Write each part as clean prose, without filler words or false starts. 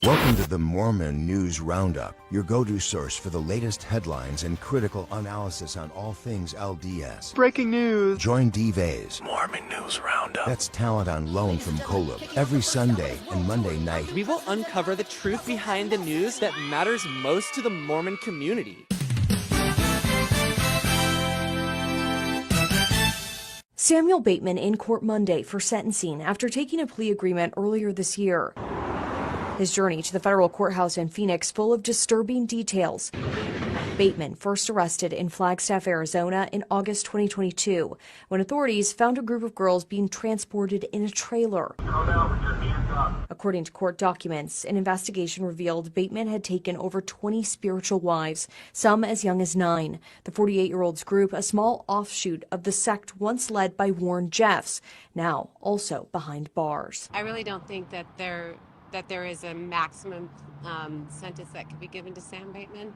Welcome to the Mormon News Roundup, your go-to source for the latest headlines and critical analysis on all things LDS. Breaking news. Join D-Vay's Mormon News Roundup. That's talent on loan from Kolob every Sunday and Monday night. We will uncover the truth behind the news that matters most to the Mormon community. Samuel Bateman in court Monday for sentencing after taking a plea agreement earlier this year. His journey to the federal courthouse in Phoenix full of disturbing details. Bateman first arrested in Flagstaff, Arizona in August 2022 when authorities found a group of girls being transported in a trailer. According to court documents, an investigation revealed Bateman had taken over 20 spiritual wives, some as young as 9. The 48-year-old's group, a small offshoot of the sect once led by Warren Jeffs, now also behind bars. I really don't think that there is a maximum sentence that could be given to Sam Bateman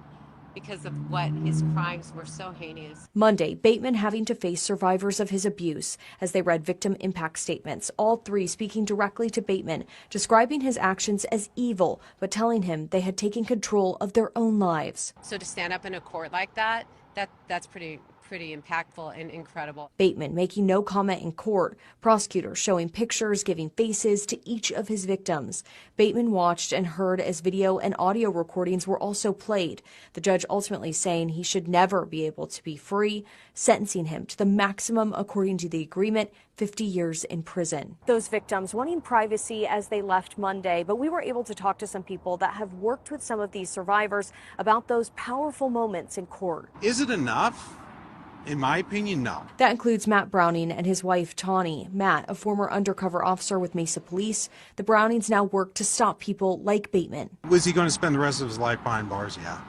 because of what his crimes were so heinous. Monday, Bateman having to face survivors of his abuse as they read victim impact statements, all three speaking directly to Bateman, describing his actions as evil, but telling him they had taken control of their own lives. So to stand up in a court like that's pretty impactful and incredible. Bateman making no comment in court, prosecutors showing pictures, giving faces to each of his victims. Bateman watched and heard as video and audio recordings were also played. The judge ultimately saying he should never be able to be free, sentencing him to the maximum according to the agreement, 50 years in prison. Those victims wanting privacy as they left Monday, but we were able to talk to some people that have worked with some of these survivors about those powerful moments in court. Is it enough? In my opinion, no. That includes Matt Browning and his wife, Tawny. Matt, a former undercover officer with Mesa Police. The Brownings now work to stop people like Bateman. Was he going to spend the rest of his life behind bars? Yeah.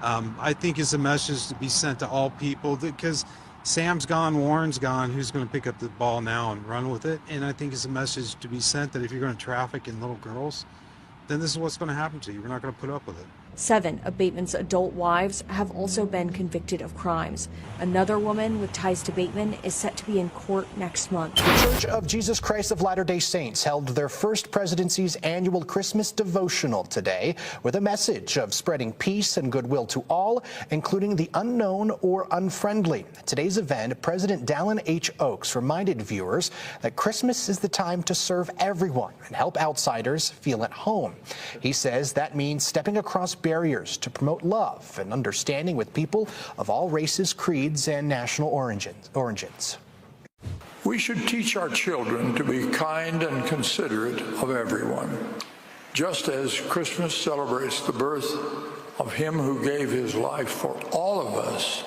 I think it's a message to be sent to all people because Sam's gone, Warren's gone. Who's going to pick up the ball now and run with it? And I think it's a message to be sent that if you're going to traffic in little girls, then this is what's going to happen to you. We're not going to put up with it. 7 of Bateman's adult wives have also been convicted of crimes. Another woman with ties to Bateman is set to be in court next month. The Church of Jesus Christ of Latter-day Saints held their First Presidency's annual Christmas Devotional today with a message of spreading peace and goodwill to all, including the unknown or unfriendly. At today's event, President Dallin H. Oaks reminded viewers that Christmas is the time to serve everyone and help outsiders feel at home. He says that means stepping across barriers to promote love and understanding with people of all races, creeds, and national origins. We should teach our children to be kind and considerate of everyone. Just as Christmas celebrates the birth of Him who gave His life for all of us,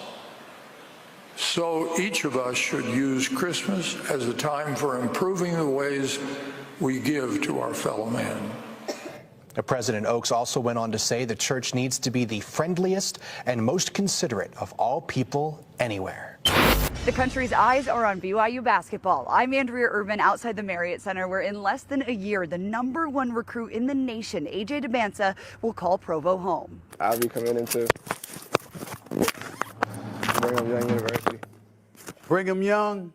so each of us should use Christmas as a time for improving the ways we give to our fellow man. President Oaks also went on to say the church needs to be the friendliest and most considerate of all people anywhere. The country's eyes are on BYU basketball. I'm Andrea Urban outside the Marriott Center, where in less than a year, the #1 recruit in the nation, AJ DeBansa, will call Provo home. I'll be coming into Brigham Young University. Brigham Young.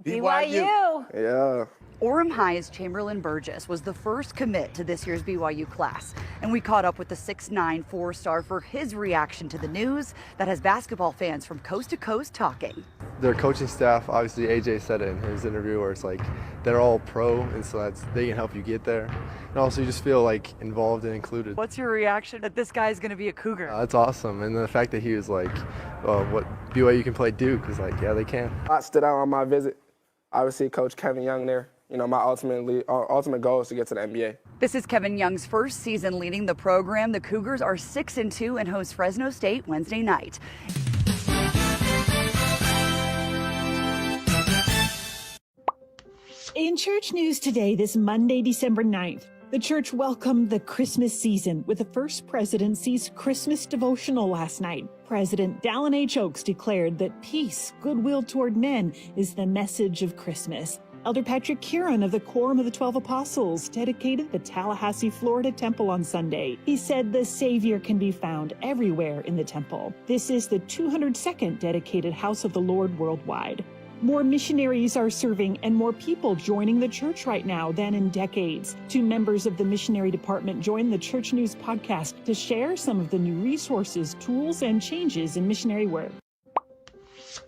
BYU. Yeah. Orem High's Chamberlain Burgess was the first commit to this year's BYU class, and we caught up with the 6'9" 4-star for his reaction to the news that has basketball fans from coast to coast talking. Their coaching staff, obviously AJ said it in his interview, where it's like they're all pro, and so they can help you get there. And also you just feel like involved and included. What's your reaction that this guy is going to be a Cougar? That's awesome, and the fact that he was like, what BYU can play Duke, was like, yeah, they can. A lot stood out on my visit. Obviously, Coach Kevin Young there. You know, my ultimate goal is to get to the NBA. This is Kevin Young's first season leading the program. The Cougars are 6-2 and host Fresno State Wednesday night. In church news today, this Monday, December 9th, the church welcomed the Christmas season with the First Presidency's Christmas Devotional last night. President Dallin H. Oaks declared that peace, goodwill toward men is the message of Christmas. Elder Patrick Kieran of the Quorum of the 12 Apostles dedicated the Tallahassee, Florida temple on Sunday. He said the Savior can be found everywhere in the temple. This is the 202nd dedicated House of the Lord worldwide. More missionaries are serving and more people joining the church right now than in decades. 2 members of the missionary department joined the Church News podcast to share some of the new resources, tools, and changes in missionary work.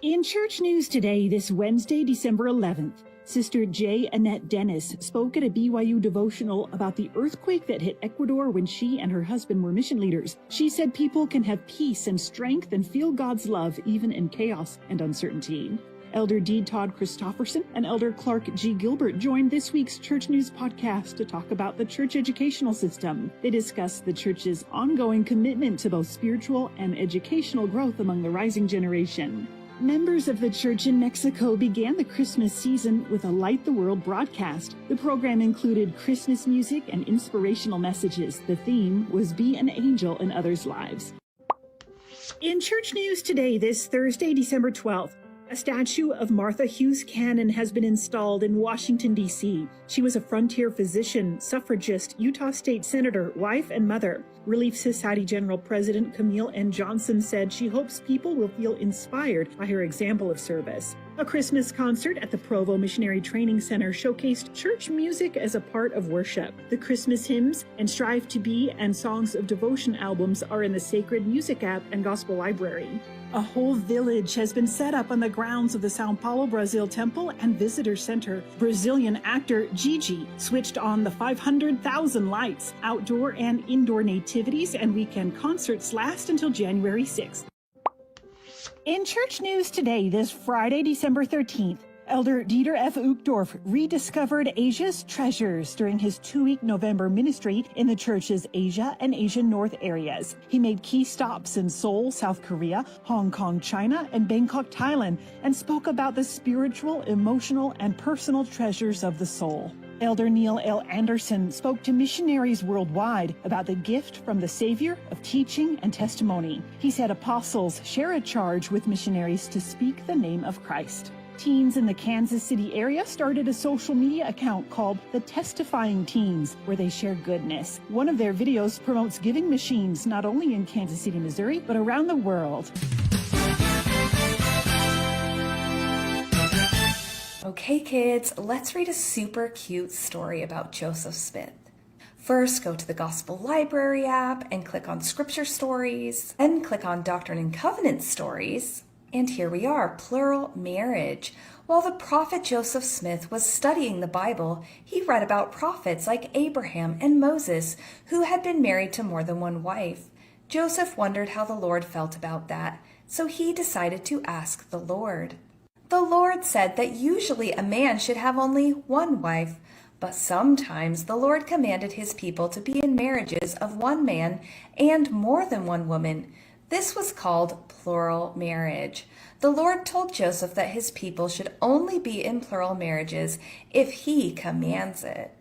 In Church News today, this Wednesday, December 11th, Sister J. Annette Dennis spoke at a BYU devotional about the earthquake that hit Ecuador when she and her husband were mission leaders. She said people can have peace and strength and feel God's love even in chaos and uncertainty. Elder D. Todd Christofferson and Elder Clark G. Gilbert joined this week's Church News podcast to talk about the church educational system. They discussed the church's ongoing commitment to both spiritual and educational growth among the rising generation. Members of the church in Mexico began the Christmas season with a Light the World broadcast. The program included Christmas music and inspirational messages. The theme was Be an Angel in Others' Lives. In Church News today, this Thursday, December 12th, a statue of Martha Hughes Cannon has been installed in Washington, D.C. She was a frontier physician, suffragist, Utah State Senator, wife, and mother. Relief Society General President Camille N. Johnson said she hopes people will feel inspired by her example of service. A Christmas concert at the Provo Missionary Training Center showcased church music as a part of worship. The Christmas hymns and Strive to Be and Songs of Devotion albums are in the Sacred Music app and Gospel Library. A whole village has been set up on the grounds of the Sao Paulo, Brazil Temple and Visitor Center. Brazilian actor Gigi switched on the 500,000 lights. Outdoor and indoor nativities and weekend concerts last until January 6th. In Church News today, this Friday, December 13th, Elder Dieter F. Uchtdorf rediscovered Asia's treasures during his 2-week November ministry in the church's Asia and Asian North areas. He made key stops in Seoul, South Korea, Hong Kong, China, and Bangkok, Thailand, and spoke about the spiritual, emotional, and personal treasures of the soul. Elder Neil L. Anderson spoke to missionaries worldwide about the gift from the Savior of teaching and testimony. He said apostles share a charge with missionaries to speak the name of Christ. Teens in the Kansas City area started a social media account called The Testifying Teens, where they share goodness. One of their videos promotes giving machines not only in Kansas City, Missouri, but around the world. Okay, kids, let's read a super cute story about Joseph Smith. First, go to the Gospel Library app and click on Scripture Stories, then click on Doctrine and Covenants Stories. And here we are, Plural Marriage. While the prophet Joseph Smith was studying the Bible, he read about prophets like Abraham and Moses, who had been married to more than one wife. Joseph wondered how the Lord felt about that, so he decided to ask the Lord. The Lord said that usually a man should have only one wife, but sometimes the Lord commanded his people to be in marriages of one man and more than one woman. This was called plural marriage. The Lord told Joseph that his people should only be in plural marriages if he commands it.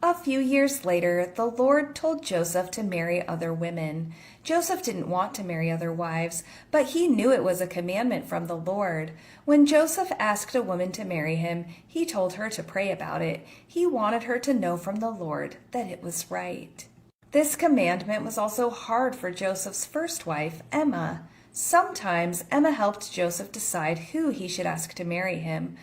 A few years later, the Lord told Joseph to marry other women. Joseph didn't want to marry other wives, but he knew it was a commandment from the Lord. When Joseph asked a woman to marry him, he told her to pray about it. He wanted her to know from the Lord that it was right. This commandment was also hard for Joseph's first wife, Emma. Sometimes Emma helped Joseph decide who he should ask to marry him.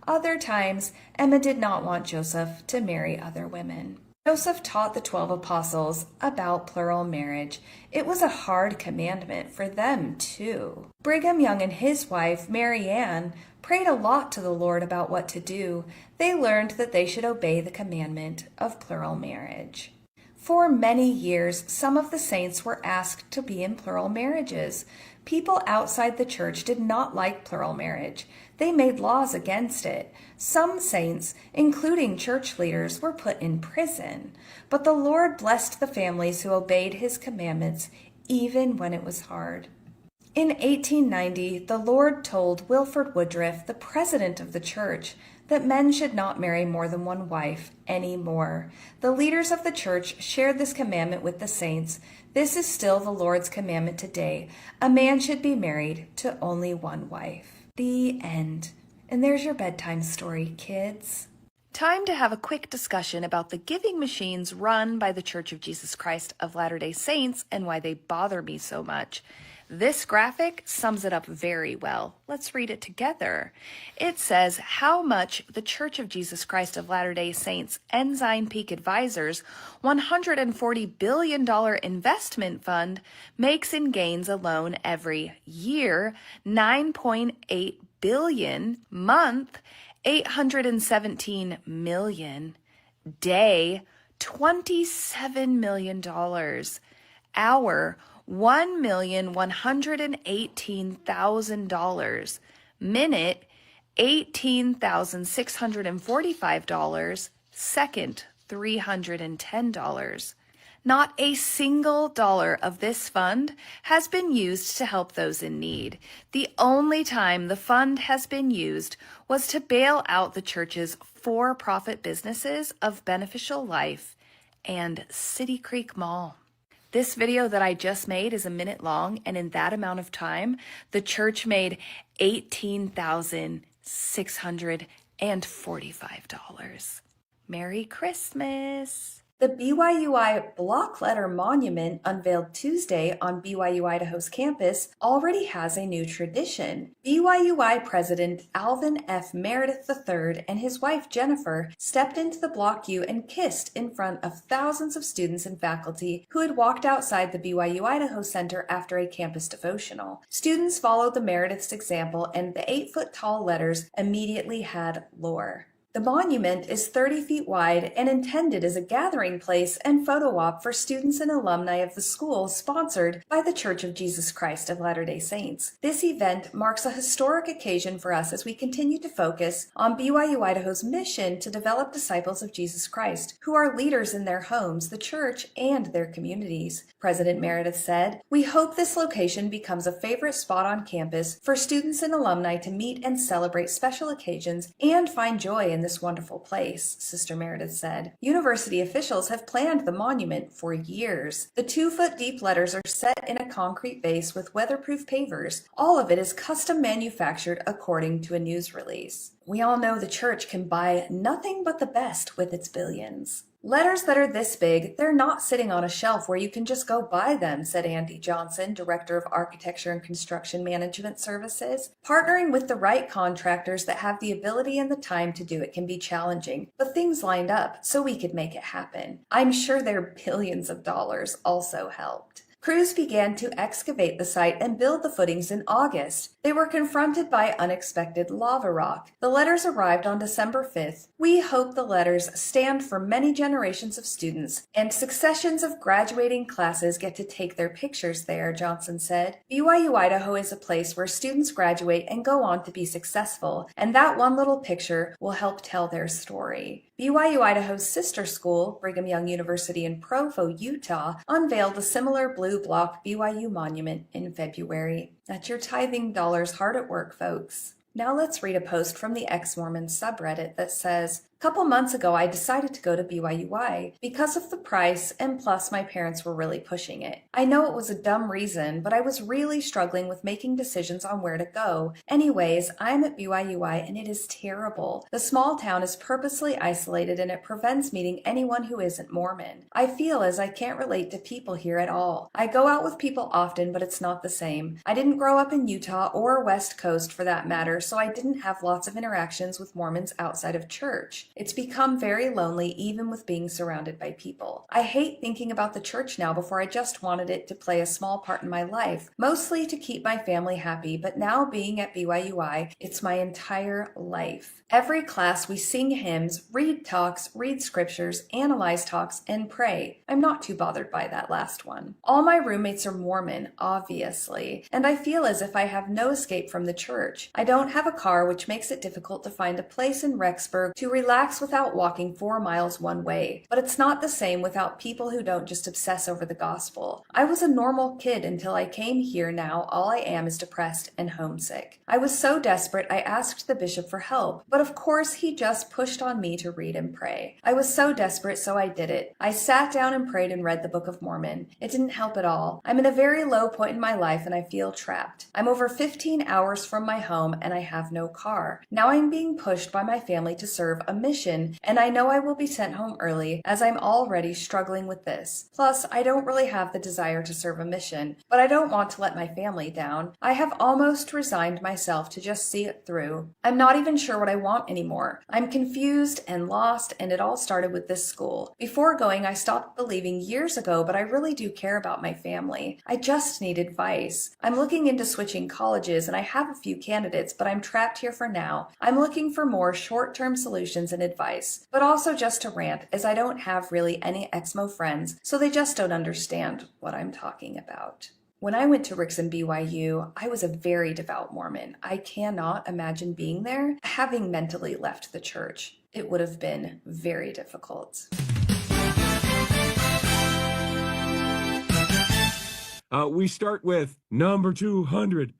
Other times, Emma did not want Joseph to marry other women. Joseph taught the 12 apostles about plural marriage. It was a hard commandment for them, too. Brigham Young and his wife, Mary Ann, prayed a lot to the Lord about what to do. They learned that they should obey the commandment of plural marriage. For many years, some of the saints were asked to be in plural marriages. People outside the church did not like plural marriage. They made laws against it. Some saints, including church leaders, were put in prison. But the Lord blessed the families who obeyed his commandments, even when it was hard. In 1890, the Lord told Wilford Woodruff, the president of the church, that men should not marry more than one wife anymore. The leaders of the church shared this commandment with the saints. This is still the Lord's commandment today. A man should be married to only one wife. The end. And there's your bedtime story, kids. Time to have a quick discussion about the giving machines run by the Church of Jesus Christ of Latter-day Saints and why they bother me so much. This graphic sums it up very well. Let's read it together. It says how much the Church of Jesus Christ of Latter-day Saints Ensign Peak Advisors $140 billion investment fund makes in gains alone every year, $9.8 billion, month, $817 million, day, $27 million, hour, $1,118,000, minute, $18,645, second, $310. Not a single dollar of this fund has been used to help those in need. The only time the fund has been used was to bail out the church's for-profit businesses of Beneficial Life and City Creek Mall. This video that I just made is a minute long, and in that amount of time, the church made $18,645. Merry Christmas! The BYUI block letter monument, unveiled Tuesday on BYU Idaho's campus, already has a new tradition. BYUI President Alvin F. Meredith III and his wife Jennifer stepped into the Block U and kissed in front of thousands of students and faculty who had walked outside the BYU Idaho Center after a campus devotional. Students followed the Meredith's example, and the 8-foot-tall letters immediately had lore. The monument is 30 feet wide and intended as a gathering place and photo op for students and alumni of the school, sponsored by the Church of Jesus Christ of Latter-day Saints. This event marks a historic occasion for us as we continue to focus on BYU Idaho's mission to develop disciples of Jesus Christ, who are leaders in their homes, the church, and their communities. President Meredith said, "We hope this location becomes a favorite spot on campus for students and alumni to meet and celebrate special occasions and find joy in this wonderful place," Sister Meredith said. University officials have planned the monument for years. The 2-foot deep letters are set in a concrete base with weatherproof pavers. All of it is custom manufactured according to a news release. We all know the church can buy nothing but the best with its billions. Letters that are this big, they're not sitting on a shelf where you can just go buy them, said Andy Johnson, Director of Architecture and Construction Management Services. Partnering with the right contractors that have the ability and the time to do it can be challenging, but things lined up so we could make it happen. I'm sure their billions of dollars also helped. Crews began to excavate the site and build the footings in August. They were confronted by unexpected lava rock. The letters arrived on December 5th. "We hope the letters stand for many generations of students and successions of graduating classes get to take their pictures there," Johnson said. BYU Idaho is a place where students graduate and go on to be successful, and that one little picture will help tell their story. BYU Idaho's sister school, Brigham Young University in Provo, Utah, unveiled a similar blue block BYU monument in February. That's your tithing dollars hard at work, folks. Now let's read a post from the ex-Mormon subreddit that says, "A couple months ago, I decided to go to BYUI because of the price, and plus my parents were really pushing it. I know it was a dumb reason, but I was really struggling with making decisions on where to go. Anyways, I'm at BYUI and it is terrible. The small town is purposely isolated and it prevents meeting anyone who isn't Mormon. I feel as I can't relate to people here at all. I go out with people often, but it's not the same. I didn't grow up in Utah or West Coast for that matter, so I didn't have lots of interactions with Mormons outside of church. It's become very lonely even with being surrounded by people. I hate thinking about the church now. Before I just wanted it to play a small part in my life, mostly to keep my family happy, but now being at BYUI, it's my entire life. Every class we sing hymns, read talks, read scriptures, analyze talks, and pray. I'm not too bothered by that last one. All my roommates are Mormon, obviously, and I feel as if I have no escape from the church. I don't have a car, which makes it difficult to find a place in Rexburg to relax without walking 4 miles one way. But it's not the same without people who don't just obsess over the gospel. I was a normal kid until I came here. Now all I am is depressed and homesick. I was so desperate I asked the bishop for help, but of course he just pushed on me to read and pray. I was so desperate, so I did it. I sat down and prayed and read the Book of Mormon. It didn't help at all. I'm in a very low point in my life and I feel trapped. I'm over 15 hours from my home and I have no car. Now I'm being pushed by my family to serve a mission mission, and I know I will be sent home early as I'm already struggling with this. Plus, I don't really have the desire to serve a mission, but I don't want to let my family down. I have almost resigned myself to just see it through. I'm not even sure what I want anymore. I'm confused and lost, and it all started with this school. Before going, I stopped believing years ago, but I really do care about my family. I just need advice. I'm looking into switching colleges, and I have a few candidates, but I'm trapped here for now. I'm looking for more short-term solutions and advice, but also just to rant, as I don't have really any Exmo friends, so they just don't understand what I'm talking about. When I went to Ricks and BYU, I was a very devout Mormon. I cannot imagine being there, having mentally left the church. It would have been very difficult. We start with number 200,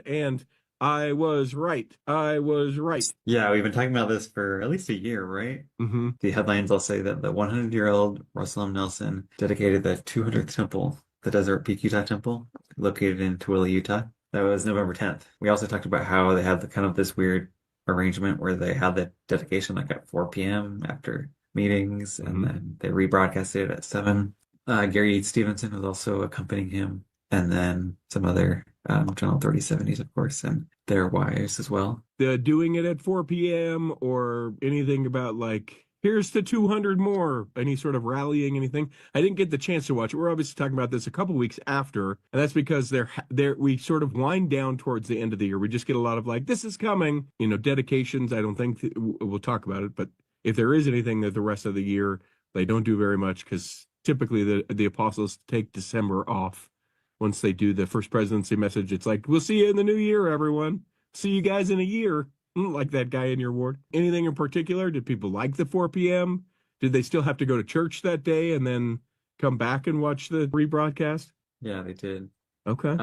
and I was right. Yeah, we've been talking about this for at least a year, right? Mm-hmm. The headlines all say that the 100-year-old Russell M. Nelson dedicated the 200th temple, the Desert Peak, Utah temple, located in Tooele, Utah. That was November 10th. We also talked about how they had kind of this weird arrangement where they had the dedication like at 4 p.m. after meetings, and then they rebroadcasted it at 7. Gary Stevenson was also accompanying him, and then some other General 3070s, of course, and their wives as well. Doing it at 4 p.m. or anything about like, here's the 200 more, any sort of rallying, anything. I didn't get the chance to watch it. We're obviously talking about this a couple weeks after, and that's because we sort of wind down towards the end of the year. We just get a lot of like, this is coming, dedications. I don't think we'll talk about it, but if there is anything that the rest of the year, they don't do very much because typically the apostles take December off. Once they do the First Presidency message, it's like, we'll see you in the new year, everyone. See you guys in a year. Like that guy in your ward. Anything in particular? Did people like the 4 p.m.? Did they still have to go to church that day and then come back and watch the rebroadcast? Yeah, they did. Okay.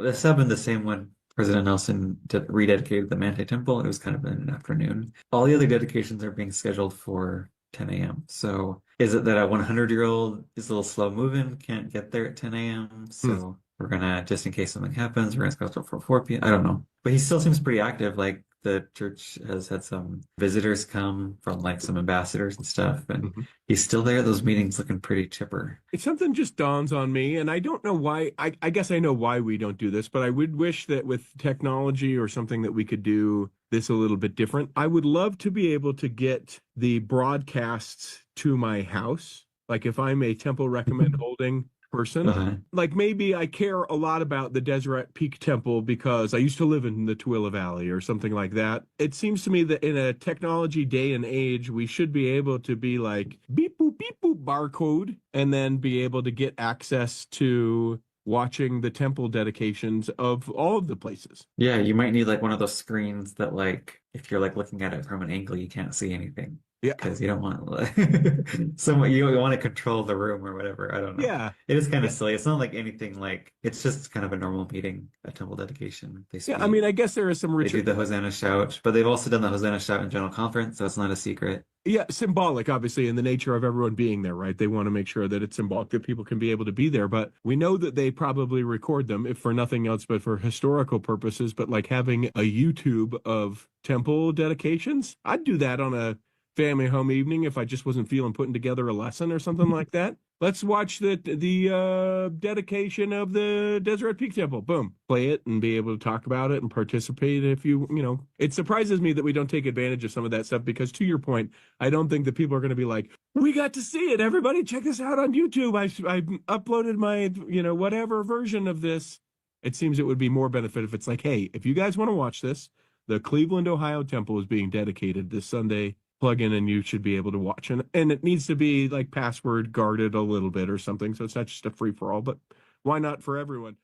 This happened the same when President Nelson rededicated the Manti Temple. It was kind of in an afternoon. All the other dedications are being scheduled for 10 a.m. So is it that a 100-year-old is a little slow moving, can't get there at 10 a.m.? So we're going to, just in case something happens, we're going to schedule for 4 p.m. I don't know. But he still seems pretty active. Like the church has had some visitors come from like some ambassadors and stuff. And he's still there at those meetings looking pretty chipper. Something just dawns on me, and I don't know why. I guess I know why we don't do this, but I would wish that with technology or something that we could do this a little bit different. I would love to be able to get the broadcasts to my house. Like if I'm a temple recommend holding person, like maybe I care a lot about the Deseret Peak Temple because I used to live in the Tooele Valley or something like that. It seems to me that in a technology day and age, we should be able to be like beep boop barcode and then be able to get access to watching the temple dedications of all of the places. Yeah, you might need like one of those screens that like if you're like looking at it from an angle, you can't see anything. Yeah, because you don't want someone you want to control the room or whatever. I don't know. Yeah, it is kind of silly. It's not like anything like it's just kind of a normal meeting, a temple dedication. They speak. Yeah, I mean, I guess there is some They do the Hosanna shout, but they've also done the Hosanna shout in General Conference, so it's not a secret. Yeah, symbolic, obviously, in the nature of everyone being there, right? They want to make sure that it's symbolic, that people can be able to be there. But we know that they probably record them, if for nothing else, but for historical purposes. But like having a YouTube of temple dedications, I'd do that on a family home evening if I just wasn't feeling putting together a lesson or something like that. Let's watch the dedication of the Deseret Peak Temple. Boom. Play it and be able to talk about it and participate if you know. It surprises me that we don't take advantage of some of that stuff because, to your point, I don't think that people are going to be like, we got to see it. Everybody check this out on YouTube. I uploaded my, whatever version of this. It seems it would be more benefit if it's like, hey, if you guys want to watch this, the Cleveland, Ohio Temple is being dedicated this Sunday. Plug in and you should be able to watch, and it needs to be like password guarded a little bit or something, so it's not just a free-for-all, but why not for everyone?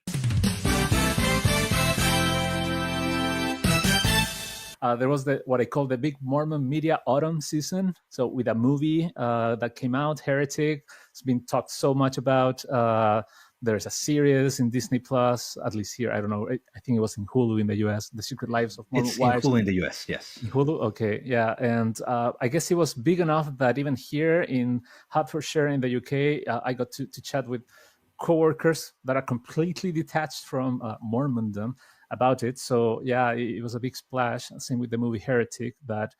There was what I call the big Mormon media autumn season. So with a movie that came out, Heretic, it's been talked so much about. There's a series in Disney Plus, at least here. I don't know. I think it was in Hulu in the U.S. The Secret Lives of Mormon Wives. It's in Hulu in the U.S. Yes. In Hulu, okay, yeah. And I guess it was big enough that even here in Hertfordshire in the U.K., I got to chat with coworkers that are completely detached from Mormondom. about it. So yeah, it was a big splash. Same with the movie Heretic, that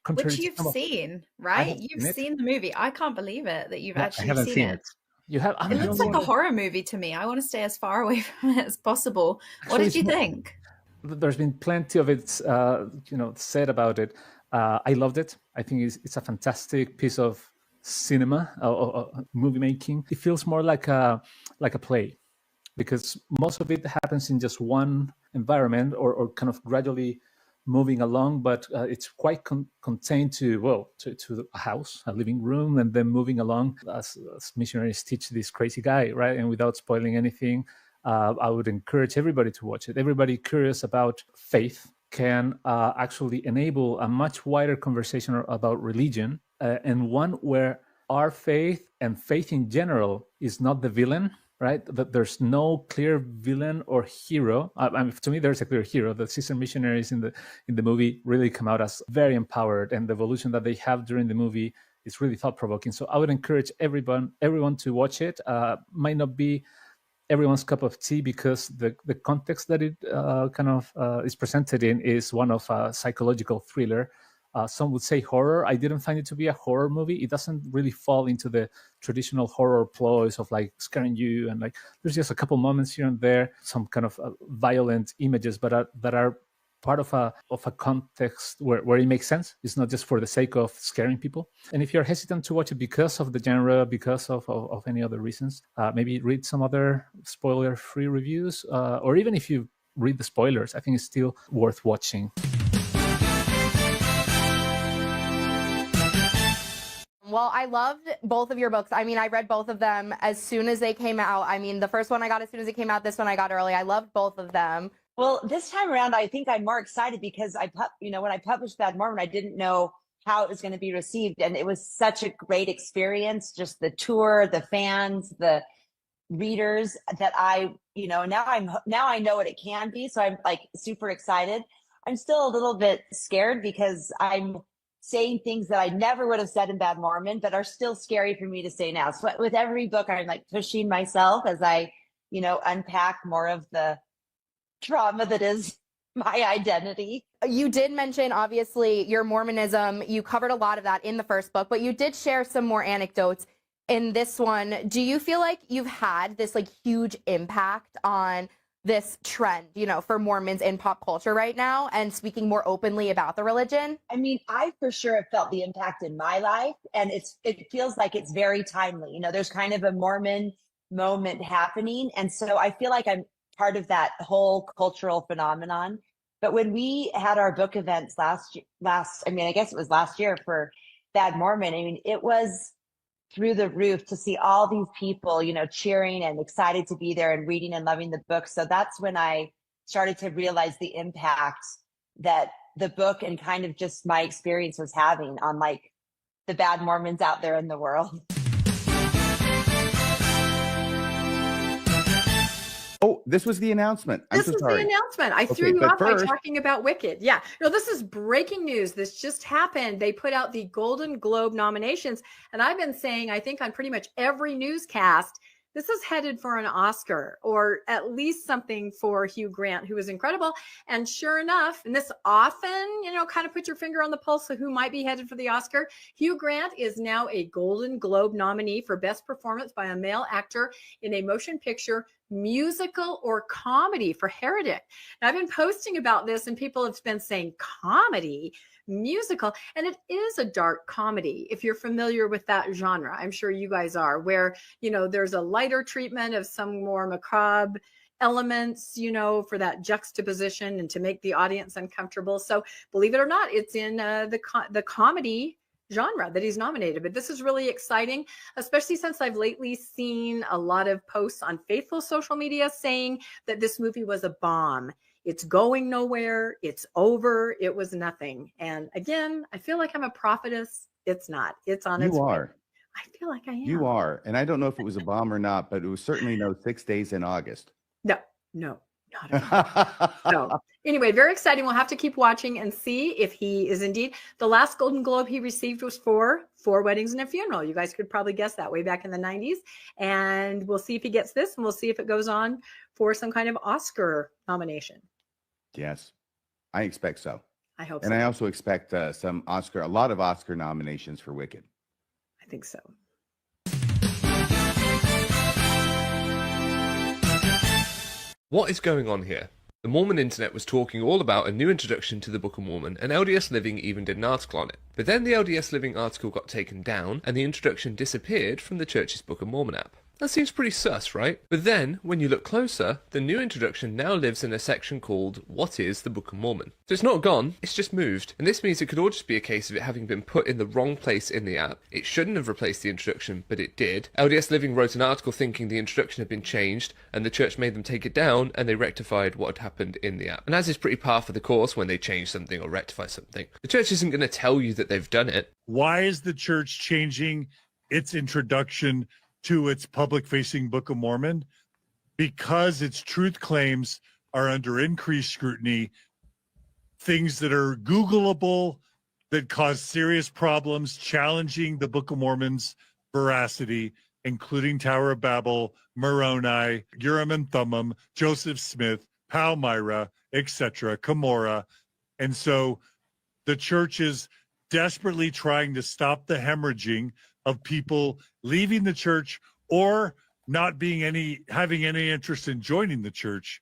which you've seen, right? You've seen the movie. I can't believe it that you've actually I haven't seen it. You have? It looks like a horror movie to me. I want to stay as far away from it as possible. What did you think? There's been plenty of it, said about it. I loved it. I think it's a fantastic piece of cinema, movie making. It feels more like a play, because most of it happens in just one environment, or kind of gradually moving along, but it's quite contained to a house, a living room, and then moving along as missionaries teach this crazy guy, right? And without spoiling anything, I would encourage everybody to watch it. Everybody curious about faith can actually enable a much wider conversation about religion, and one where our faith and faith in general is not the villain, right? That there's no clear villain or hero. To me, there's a clear hero. The sister missionaries in the movie really come out as very empowered, and the evolution that they have during the movie is really thought-provoking. So I would encourage everyone to watch it. Might not be everyone's cup of tea, because the context that it is presented in is one of a psychological thriller. Some would say horror. I didn't find it to be a horror movie. It doesn't really fall into the traditional horror ploys of like scaring you, and like there's just a couple moments here and there, some kind of violent images, but that are part of a context where it makes sense. It's not just for the sake of scaring people. And if you're hesitant to watch it because of the genre, because of any other reasons, maybe read some other spoiler-free reviews, or even if you read the spoilers, I think it's still worth watching. Well, I loved both of your books. I mean, I read both of them as soon as they came out. I mean, the first one I got as soon as it came out. This one I got early. I loved both of them. Well, this time around, I think I'm more excited because when I published Bad Mormon, I didn't know how it was going to be received. And it was such a great experience, just the tour, the fans, the readers, that now I know what it can be. So I'm like super excited. I'm still a little bit scared because I'm saying things that I never would have said in Bad Mormon, but are still scary for me to say now. So with every book, I'm like pushing myself as I, unpack more of the trauma that is my identity. You did mention, obviously, your Mormonism. You covered a lot of that in the first book, but you did share some more anecdotes in this one. Do you feel like you've had this like huge impact on this trend, for Mormons in pop culture right now, and speaking more openly about the religion? I mean, I for sure have felt the impact in my life, and it feels like it's very timely. There's kind of a Mormon moment happening, and so I feel like I'm part of that whole cultural phenomenon. But when we had our book events I guess it was last year for Bad Mormon, I mean, it was through the roof to see all these people, cheering and excited to be there and reading and loving the book. So that's when I started to realize the impact that the book and kind of just my experience was having on like the bad Mormons out there in the world. Oh, this was the announcement. This was the announcement. I threw you off by talking about Wicked. Yeah. No, this is breaking news. This just happened. They put out the Golden Globe nominations. And I've been saying, I think on pretty much every newscast, this is headed for an Oscar, or at least something for Hugh Grant, who is incredible. And sure enough, and this often, kind of put your finger on the pulse of who might be headed for the Oscar. Hugh Grant is now a Golden Globe nominee for Best Performance by a Male Actor in a Motion Picture, Musical, or Comedy for Heretic. Now, I've been posting about this, and people have been saying comedy, musical, and it is a dark comedy. If you're familiar with that genre, I'm sure you guys are, where, there's a lighter treatment of some more macabre elements, for that juxtaposition and to make the audience uncomfortable. So believe it or not, it's in the comedy genre that he's nominated. But this is really exciting, especially since I've lately seen a lot of posts on faithful social media saying that this movie was a bomb. It's going nowhere. It's over. It was nothing. And again, I feel like I'm a prophetess. It's not. It's on its way. You are. I feel like I am. You are. And I don't know if it was a bomb or not, but it was certainly no 6 days in August. No, not at all. No. Anyway, very exciting. We'll have to keep watching and see if he is indeed. The last Golden Globe he received was for 4 Weddings and a Funeral. You guys could probably guess that way back in the 90s. And we'll see if he gets this, and we'll see if it goes on for some kind of Oscar nomination. Yes, I expect so. I hope and so. I also expect a lot of Oscar nominations for Wicked. I think so. What is going on here? The Mormon internet was talking all about a new introduction to the Book of Mormon, and LDS Living even did an article on it. But then the LDS Living article got taken down, and the introduction disappeared from the church's Book of Mormon app. That seems pretty sus, right? But then, when you look closer, the new introduction now lives in a section called What is the Book of Mormon? So it's not gone, it's just moved. And this means it could all just be a case of it having been put in the wrong place in the app. It shouldn't have replaced the introduction, but it did. LDS Living wrote an article thinking the introduction had been changed, and the church made them take it down, and they rectified what had happened in the app. And as is pretty par for the course when they change something or rectify something, the church isn't going to tell you that they've done it. Why is the church changing its introduction to its public-facing Book of Mormon? Because its truth claims are under increased scrutiny. Things that are Googleable, that cause serious problems, challenging the Book of Mormon's veracity, including Tower of Babel, Moroni, Urim and Thummim, Joseph Smith, Palmyra, etc., Cumorah. And so the church is desperately trying to stop the hemorrhaging of people leaving the church or not having any interest in joining the church.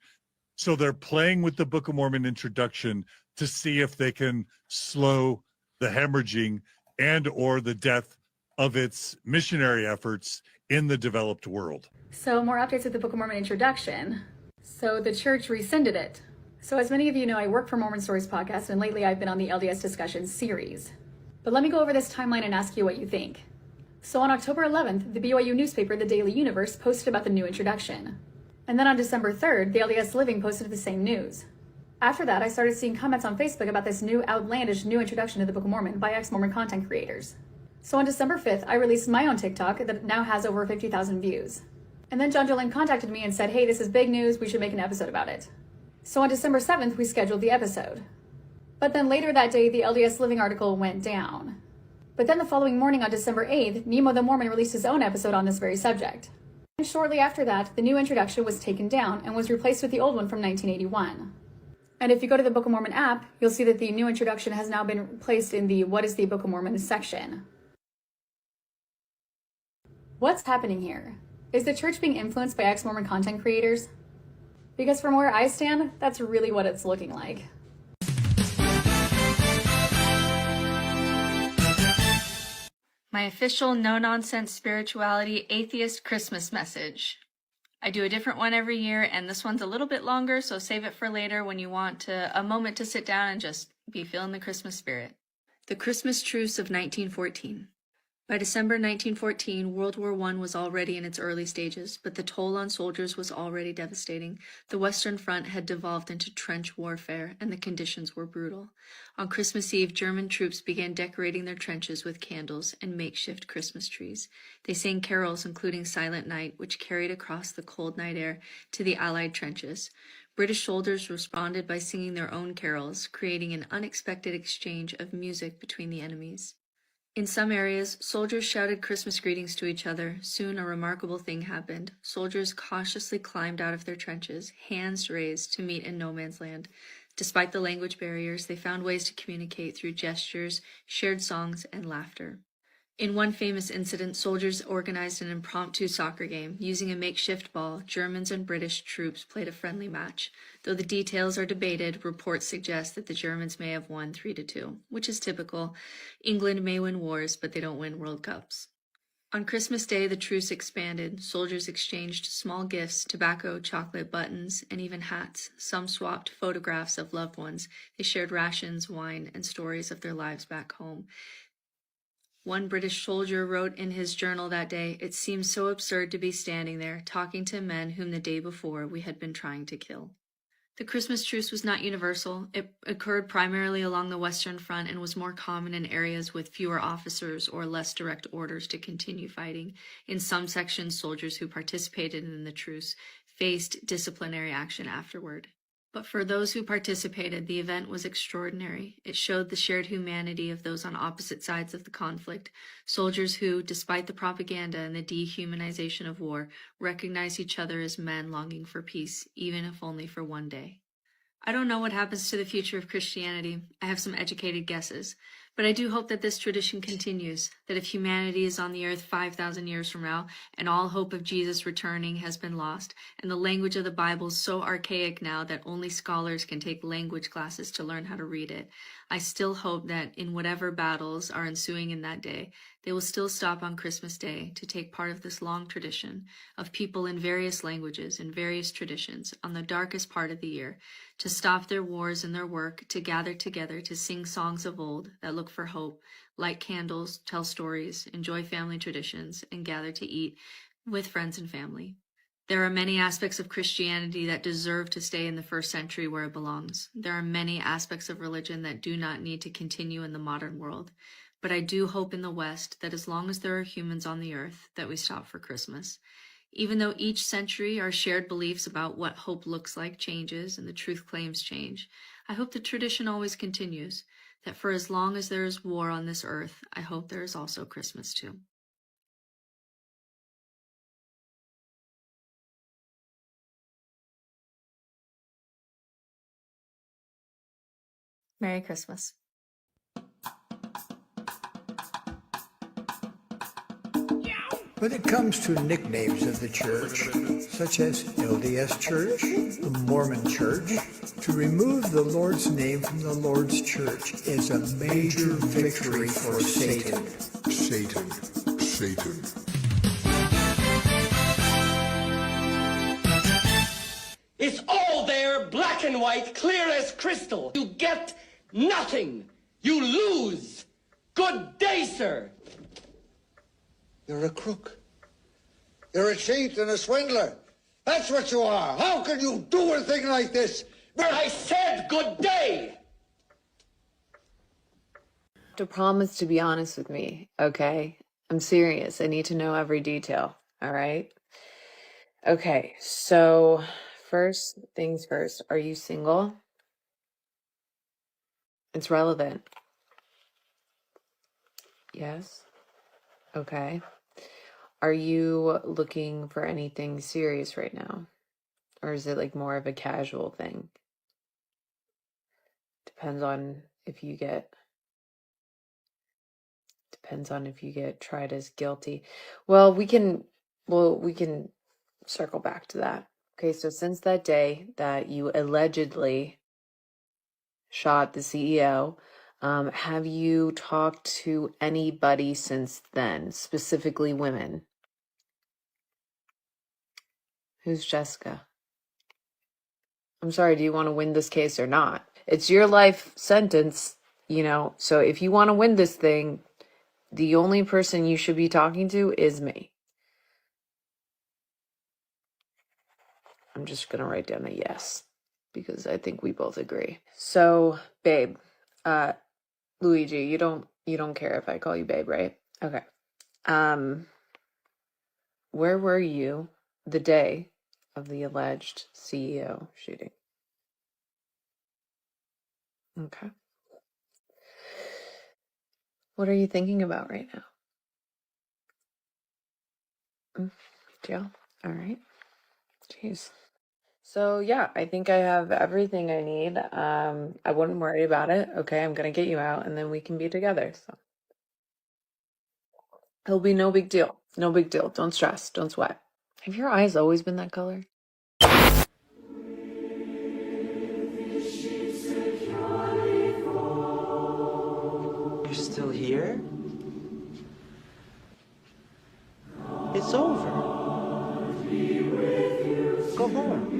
So they're playing with the Book of Mormon introduction to see if they can slow the hemorrhaging and or the death of its missionary efforts in the developed world. So more updates with the Book of Mormon introduction. So the church rescinded it. So as many of you know, I work for Mormon Stories podcast, and lately I've been on the LDS discussion series. But let me go over this timeline and ask you what you think. So on October 11th, the BYU newspaper, The Daily Universe, posted about the new introduction. And then on December 3rd, the LDS Living posted the same news. After that, I started seeing comments on Facebook about this new outlandish new introduction to the Book of Mormon by ex-Mormon content creators. So on December 5th, I released my own TikTok that now has over 50,000 views. And then John Jolene contacted me and said, hey, this is big news, we should make an episode about it. So on December 7th, we scheduled the episode. But then later that day, the LDS Living article went down. But then the following morning on December 8th, Nemo the Mormon released his own episode on this very subject. And shortly after that, the new introduction was taken down and was replaced with the old one from 1981. And if you go to the Book of Mormon app, you'll see that the new introduction has now been placed in the What is the Book of Mormon section. What's happening here? Is the church being influenced by ex-Mormon content creators? Because from where I stand, that's really what it's looking like. My official no-nonsense spirituality atheist Christmas message. I do a different one every year, and this one's a little bit longer, so save it for later when you want a moment to sit down and just be feeling the Christmas spirit. The Christmas Truce of 1914. By December 1914, World War I was already in its early stages, but the toll on soldiers was already devastating. The Western Front had devolved into trench warfare, and the conditions were brutal. On Christmas Eve, German troops began decorating their trenches with candles and makeshift Christmas trees. They sang carols, including Silent Night, which carried across the cold night air to the Allied trenches. British soldiers responded by singing their own carols, creating an unexpected exchange of music between the enemies. In some areas, soldiers shouted Christmas greetings to each other. Soon a remarkable thing happened. Soldiers cautiously climbed out of their trenches, hands raised to meet in no man's land. Despite the language barriers, they found ways to communicate through gestures, shared songs, and laughter. In one famous incident, soldiers organized an impromptu soccer game. Using a makeshift ball, Germans and British troops played a friendly match. Though the details are debated, reports suggest that the Germans may have won 3-2, which is typical. England may win wars, but they don't win World Cups. On Christmas Day, the truce expanded. Soldiers exchanged small gifts, tobacco, chocolate, buttons, and even hats. Some swapped photographs of loved ones. They shared rations, wine, and stories of their lives back home. One British soldier wrote in his journal that day, "It seems so absurd to be standing there, talking to men whom the day before we had been trying to kill." The Christmas truce was not universal. It occurred primarily along the Western Front and was more common in areas with fewer officers or less direct orders to continue fighting. In some sections, soldiers who participated in the truce faced disciplinary action afterward. But for those who participated, the event was extraordinary. It showed the shared humanity of those on opposite sides of the conflict, soldiers who, despite the propaganda and the dehumanization of war, recognize each other as men longing for peace, even if only for one day. I don't know what happens to the future of Christianity. I have some educated guesses. But I do hope that this tradition continues, that if humanity is on the earth 5,000 years from now, and all hope of Jesus returning has been lost, and the language of the Bible is so archaic now that only scholars can take language classes to learn how to read it, I still hope that in whatever battles are ensuing in that day, they will still stop on Christmas Day to take part of this long tradition of people in various languages and various traditions on the darkest part of the year, to stop their wars and their work, to gather together to sing songs of old that look for hope, light candles, tell stories, enjoy family traditions, and gather to eat with friends and family. There are many aspects of Christianity that deserve to stay in the first century where it belongs. There are many aspects of religion that do not need to continue in the modern world. But I do hope in the West that as long as there are humans on the earth, that we stop for Christmas. Even though each century our shared beliefs about what hope looks like changes and the truth claims change, I hope the tradition always continues, that for as long as there is war on this earth, I hope there is also Christmas too. Merry Christmas. When it comes to nicknames of the church, such as LDS Church, the Mormon Church, to remove the Lord's name from the Lord's church is a major victory for Satan. Satan. Satan. It's all there, black and white, clear as crystal. You get nothing. You lose. Good day, sir. You're a crook. You're a cheat and a swindler. That's what you are. How can you do a thing like this? I said good day. To promise to be honest with me, okay? I'm serious. I need to know every detail, all right? Okay, so first things first. Are you single? It's relevant. Yes? Okay. Are you looking for anything serious right now? Or is it like more of a casual thing? Depends on if you get tried as guilty. Well, we can circle back to that. Okay, so since that day that you allegedly shot the CEO, have you talked to anybody since then, specifically women? Who's Jessica? I'm sorry, do you want to win this case or not? It's your life sentence, so if you want to win this thing, the only person you should be talking to is me. I'm just going to write down a yes, because I think we both agree. So, babe, Luigi, you don't care if I call you babe, right? Okay. Where were you the day of the alleged CEO shooting? Okay. What are you thinking about right now? Jail? All right. Jeez. So yeah, I think I have everything I need. I wouldn't worry about it. Okay, I'm gonna get you out and then we can be together. So it'll be no big deal. No big deal. Don't stress. Don't sweat. Have your eyes always been that color? You're still here? It's over. Go home.